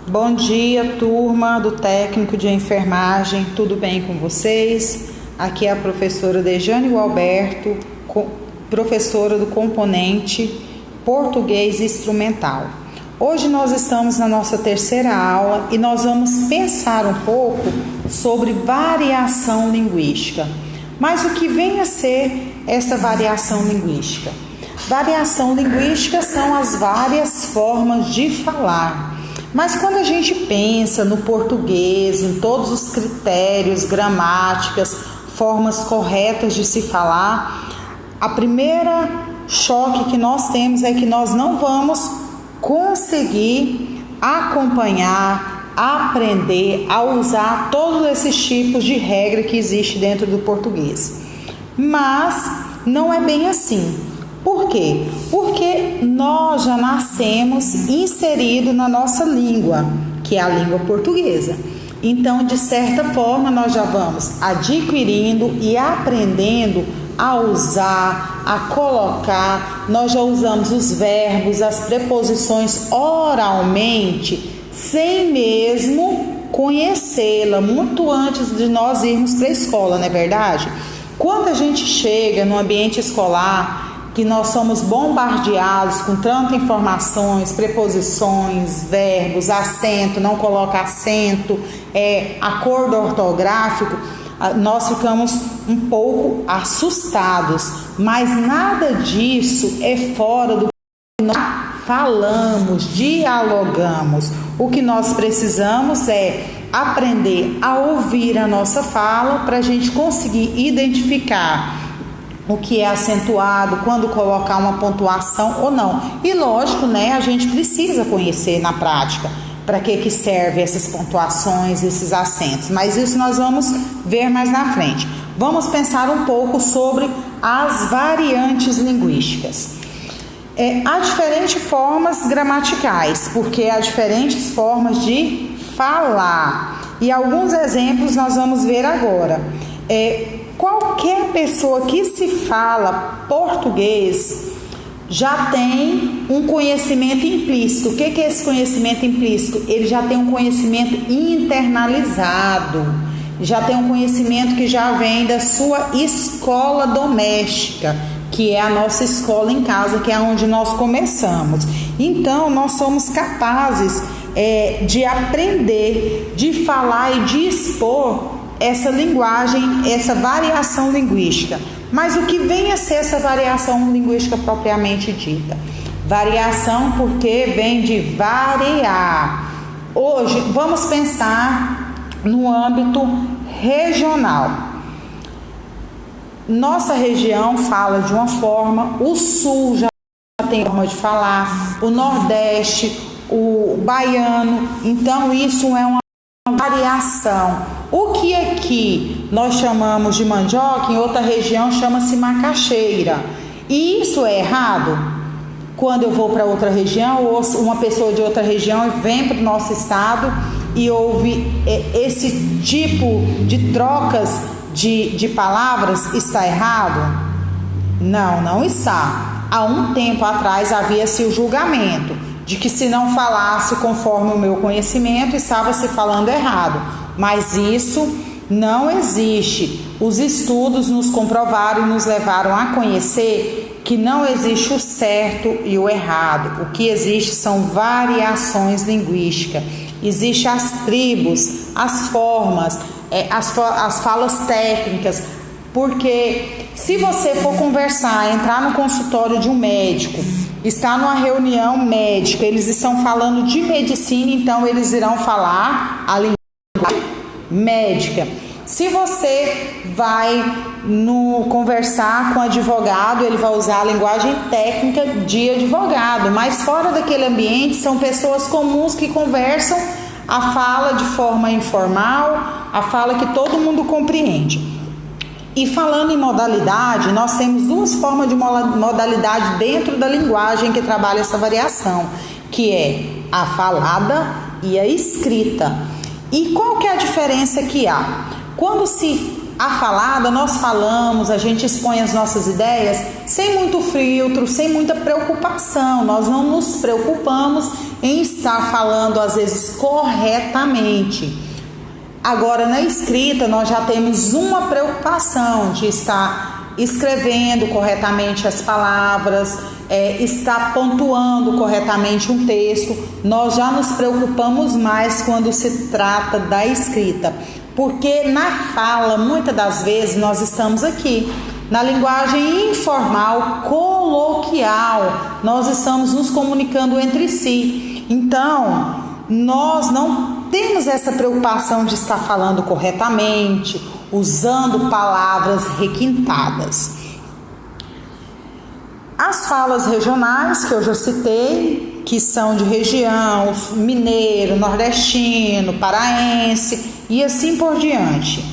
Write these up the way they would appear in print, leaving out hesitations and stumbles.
Bom dia, turma do técnico de enfermagem, tudo bem com vocês? Aqui é a professora Dejane Alberto, professora do componente português instrumental. Hoje nós estamos na nossa terceira aula e nós vamos pensar um pouco sobre variação linguística. Mas o que vem a ser essa variação linguística? Variação linguística são as várias formas de falar. Mas quando a gente pensa no português, em todos os critérios, gramáticas, formas corretas de se falar, a primeira choque que nós temos é que nós não vamos conseguir acompanhar, aprender a usar todos esses tipos de regra que existe dentro do português. Mas não é bem assim. Por quê? Porque nós já nascemos inseridos na nossa língua, que é a língua portuguesa. Então, de certa forma, nós já vamos adquirindo e aprendendo a usar, a colocar. Nós já usamos os verbos, as preposições oralmente, sem mesmo conhecê-la, muito antes de nós irmos para a escola, não é verdade? Quando a gente chega no ambiente escolar, que nós somos bombardeados com tantas informações, preposições, verbos, acento, não coloca acento, acordo ortográfico, nós ficamos um pouco assustados, mas nada disso é fora do que nós falamos, dialogamos. O que nós precisamos é aprender a ouvir a nossa fala para a gente conseguir identificar o que é acentuado, quando colocar uma pontuação ou não. E lógico, a gente precisa conhecer na prática para que serve essas pontuações, esses acentos. Mas isso nós vamos ver mais na frente. Vamos pensar um pouco sobre as variantes linguísticas. Há diferentes formas gramaticais, porque há diferentes formas de falar. E alguns exemplos nós vamos ver agora. Qualquer pessoa que se fala português já tem um conhecimento implícito. O que é esse conhecimento implícito? Ele já tem um conhecimento internalizado, já tem um conhecimento que já vem da sua escola doméstica, que é a nossa escola em casa, que é onde nós começamos. Então, nós somos capazes de aprender, de falar e de expor essa linguagem, essa variação linguística. Mas o que vem a ser essa variação linguística propriamente dita? Variação porque vem de variar. Hoje vamos pensar no âmbito regional. Nossa região fala de uma forma, o sul já tem forma de falar, o nordeste, o baiano. Então isso é uma variação. O que aqui nós chamamos de mandioca, em outra região chama-se macaxeira. E isso é errado? Quando eu vou para outra região, ou uma pessoa de outra região vem para o nosso estado e ouve esse tipo de trocas de palavras, está errado? Não, não está. Há um tempo atrás havia-se o julgamento de que se não falasse conforme o meu conhecimento, estava se falando errado. Mas isso não existe. Os estudos nos comprovaram e nos levaram a conhecer que não existe o certo e o errado. O que existe são variações linguísticas. Existem as tribos, as formas, as falas técnicas. Porque se você for conversar, entrar no consultório de um médico, está numa reunião médica, eles estão falando de medicina, então eles irão falar a linguagem médica. Se você vai conversar com advogado, ele vai usar a linguagem técnica de advogado, mas fora daquele ambiente são pessoas comuns que conversam a fala de forma informal, a fala que todo mundo compreende. E falando em modalidade, nós temos duas formas de modalidade dentro da linguagem que trabalha essa variação, que é a falada e a escrita. E qual que é a diferença que há? Quando a falada, nós falamos, a gente expõe as nossas ideias sem muito filtro, sem muita preocupação. Nós não nos preocupamos em estar falando às vezes corretamente. Agora, na escrita, nós já temos uma preocupação de estar escrevendo corretamente as palavras, estar pontuando corretamente um texto. Nós já nos preocupamos mais quando se trata da escrita, porque na fala, muitas das vezes, nós estamos aqui na linguagem informal, coloquial, nós estamos nos comunicando entre si. Então, nós não temos essa preocupação de estar falando corretamente, usando palavras requintadas. As falas regionais que eu já citei, que são de região, mineiro, nordestino, paraense e assim por diante.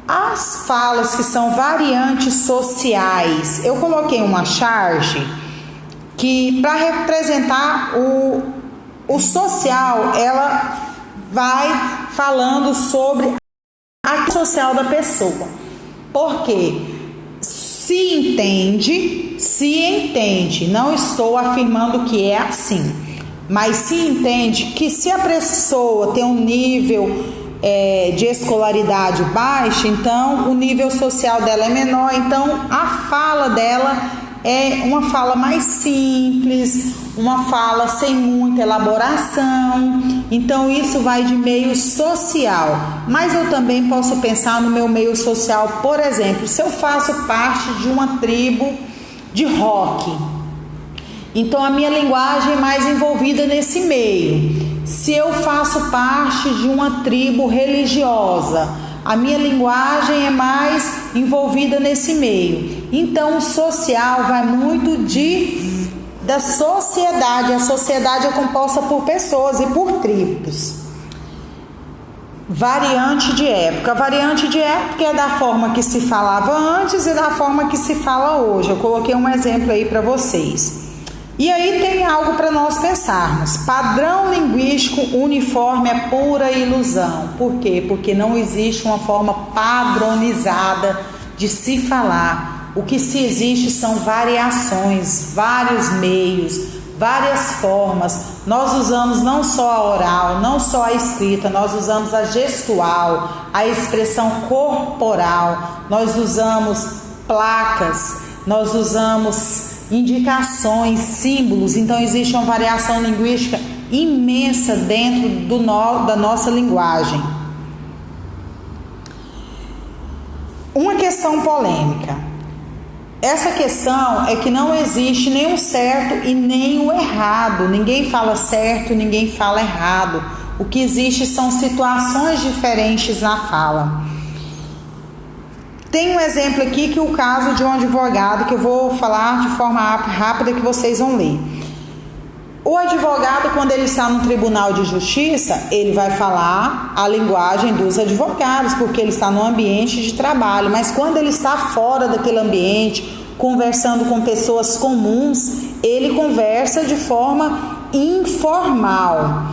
As falas que são variantes sociais, eu coloquei uma charge que, para representar o social, ela vai falando sobre a social da pessoa. Porque se entende, não estou afirmando que é assim, mas se entende que se a pessoa tem um nível de escolaridade baixa, então o nível social dela é menor, então a fala dela é uma fala mais simples, uma fala sem muita elaboração. Então isso vai de meio social, mas eu também posso pensar no meu meio social. Por exemplo, se eu faço parte de uma tribo de rock, então a minha linguagem é mais envolvida nesse meio. Se eu faço parte de uma tribo religiosa, a minha linguagem é mais envolvida nesse meio. Então o social vai muito da sociedade. A sociedade é composta por pessoas e por tribos. Variante de época. A variante de época é da forma que se falava antes e da forma que se fala hoje. Eu coloquei um exemplo aí para vocês. E aí tem algo para nós pensarmos. Padrão linguístico uniforme é pura ilusão. Por quê? Porque não existe uma forma padronizada de se falar. O que se existe são variações, vários meios, várias formas. Nós usamos não só a oral, não só a escrita, nós usamos a gestual, a expressão corporal, nós usamos placas, nós usamos indicações, símbolos. Então existe uma variação linguística imensa dentro da nossa linguagem. Uma questão polêmica. Essa questão é que não existe nem o certo e nem o errado. Ninguém fala certo, ninguém fala errado. O que existe são situações diferentes na fala. Tem um exemplo aqui, que é o caso de um advogado, que eu vou falar de forma rápida que vocês vão ler. O advogado, quando ele está no tribunal de justiça, ele vai falar a linguagem dos advogados, porque ele está no ambiente de trabalho. Mas quando ele está fora daquele ambiente, conversando com pessoas comuns, ele conversa de forma informal.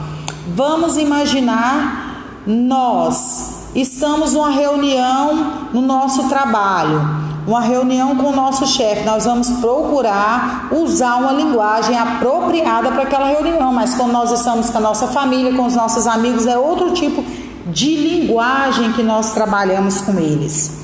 Vamos imaginar, nós estamos numa reunião no nosso trabalho, uma reunião com o nosso chefe. Nós vamos procurar usar uma linguagem apropriada para aquela reunião, mas quando nós estamos com a nossa família, com os nossos amigos, é outro tipo de linguagem que nós trabalhamos com eles.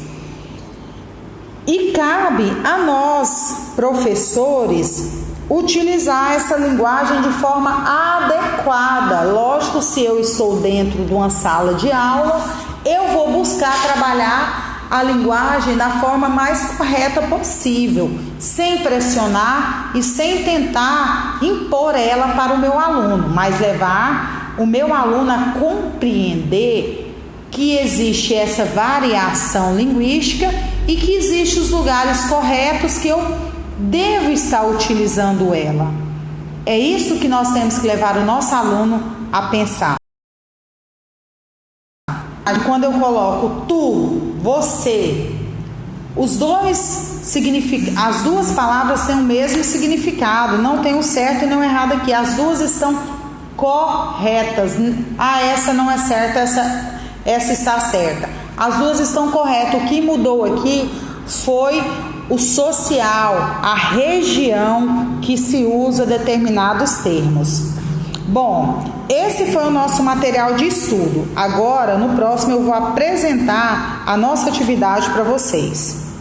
E cabe a nós, professores, utilizar essa linguagem de forma adequada. Lógico, se eu estou dentro de uma sala de aula, eu vou buscar trabalhar a linguagem da forma mais correta possível, sem pressionar e sem tentar impor ela para o meu aluno, mas levar o meu aluno a compreender que existe essa variação linguística e que existem os lugares corretos que eu devo estar utilizando ela. É isso que nós temos que levar o nosso aluno a pensar. Quando eu coloco tu, você, as duas palavras têm o mesmo significado, não tem o certo e não o errado aqui, as duas estão corretas. Essa não é certa, essa está certa. As duas estão corretas. O que mudou aqui foi o social, a região que se usa determinados termos. Bom, esse foi o nosso material de estudo. Agora, no próximo, eu vou apresentar a nossa atividade para vocês.